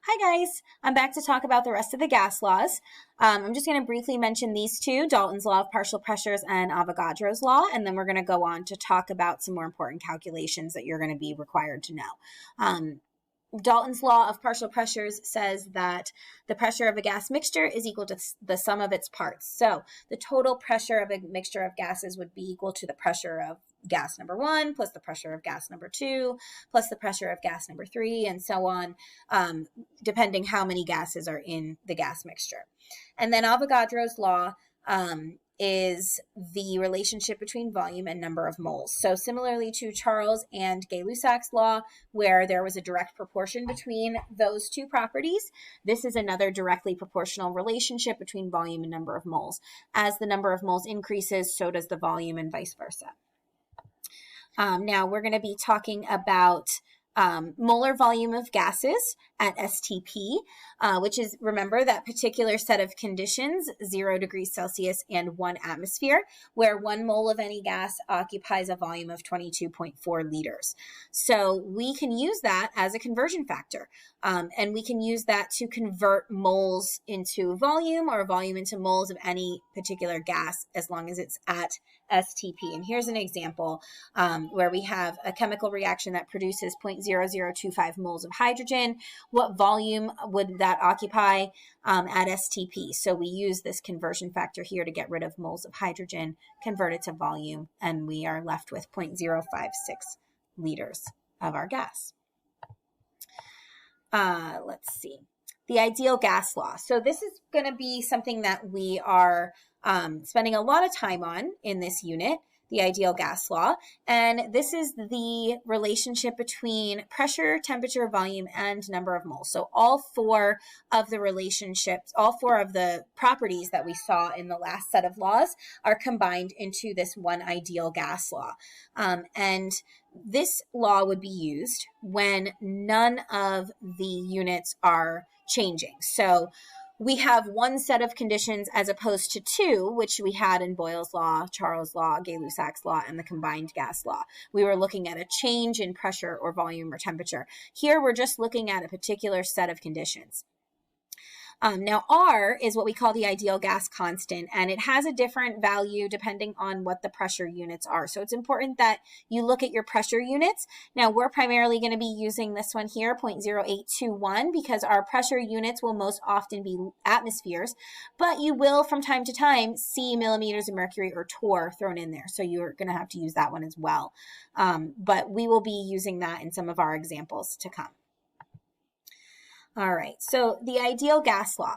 Hi guys, I'm back to talk about the rest of the gas laws. I'm just going to briefly mention these two, Dalton's law of partial pressures and Avogadro's law, and then we're going to go on to talk about some more important calculations that you're going to be required to know. Dalton's law of partial pressures says that the pressure of a gas mixture is equal to the sum of its parts. So the total pressure of a mixture of gases would be equal to the pressure of gas number one plus the pressure of gas number two plus the pressure of gas number three, and so on, depending how many gases are in the gas mixture. And then Avogadro's law is the relationship between volume and number of moles. So similarly to Charles and Gay-Lussac's law, where there was a direct proportion between those two properties, this is another directly proportional relationship between volume and number of moles. As the number of moles increases, so does the volume, and vice versa. Now we're going to be talking about molar volume of gases at STP, which is, remember, that particular set of conditions, 0 degrees Celsius and 1 atmosphere, where 1 mole of any gas occupies a volume of 22.4 liters. So we can use that as a conversion factor, and we can use that to convert moles into volume or volume into moles of any particular gas as long as it's at STP. And here's an example where we have a chemical reaction that produces 0.0025 moles of hydrogen. What volume would that occupy at STP? So we use this conversion factor here to get rid of moles of hydrogen, convert it to volume, and we are left with 0.056 liters of our gas. Let's see. The ideal gas law. So this is going to be something that we are spending a lot of time on in this unit, the ideal gas law. And this is the relationship between pressure, temperature, volume, and number of moles. So all four of the relationships, all four of the properties that we saw in the last set of laws are combined into this one ideal gas law. And this law would be used when none of the units are changing. So we have one set of conditions as opposed to two, which we had in Boyle's law, Charles' law, Gay-Lussac's law, and the combined gas law. We were looking at a change in pressure or volume or temperature. Here, we're just looking at a particular set of conditions. Now, R is what we call the ideal gas constant, and it has a different value depending on what the pressure units are. So it's important that you look at your pressure units. Now, we're primarily going to be using this one here, 0.0821, because our pressure units will most often be atmospheres, but you will from time to time see millimeters of mercury or torr thrown in there. So you're going to have to use that one as well. But we will be using that in some of our examples to come. All right, so the ideal gas law.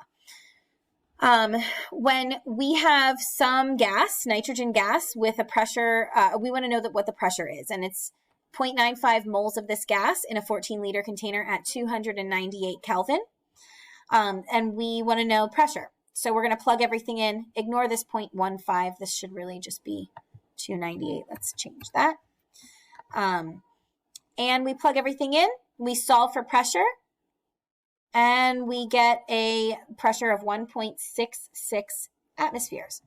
When we have some gas, nitrogen gas, with a pressure, we want to know what the pressure is, and it's 0.95 moles of this gas in a 14-liter container at 298 Kelvin, and we want to know pressure. So we're going to plug everything in. Ignore this 0.15. This should really just be 298. Let's change that. And we plug everything in. We solve for pressure. And we get a pressure of 1.66 atmospheres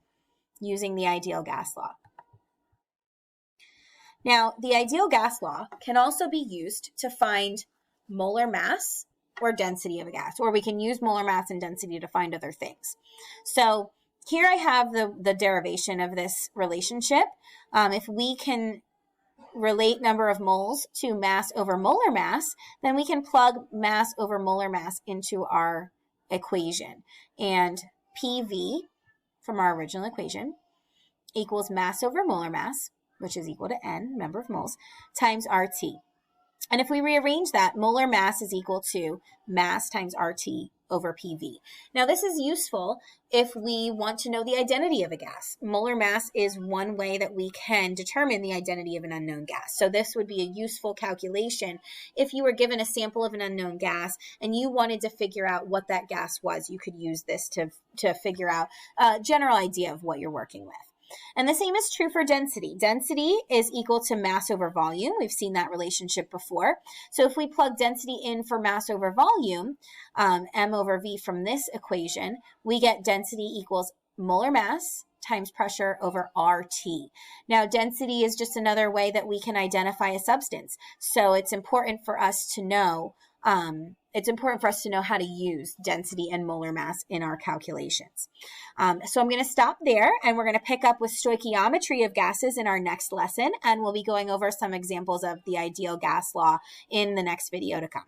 using the ideal gas law. Now, the ideal gas law can also be used to find molar mass or density of a gas, or we can use molar mass and density to find other things. So here I have the derivation of this relationship. If we can relate number of moles to mass over molar mass, then we can plug mass over molar mass into our equation. And PV from our original equation equals mass over molar mass, which is equal to N, number of moles, times RT. And if we rearrange that, molar mass is equal to mass times RT over PV. Now, this is useful if we want to know the identity of a gas. Molar mass is one way that we can determine the identity of an unknown gas. So this would be a useful calculation if you were given a sample of an unknown gas and you wanted to figure out what that gas was. You could use this to figure out a general idea of what you're working with. And the same is true for density. Density is equal to mass over volume. We've seen that relationship before. So if we plug density in for mass over volume, M over V from this equation, we get density equals molar mass times pressure over RT. Now, density is just another way that we can identify a substance. So it's important for us to know it's important for us to know how to use density and molar mass in our calculations. So I'm going to stop there, and we're going to pick up with stoichiometry of gases in our next lesson, and we'll be going over some examples of the ideal gas law in the next video to come.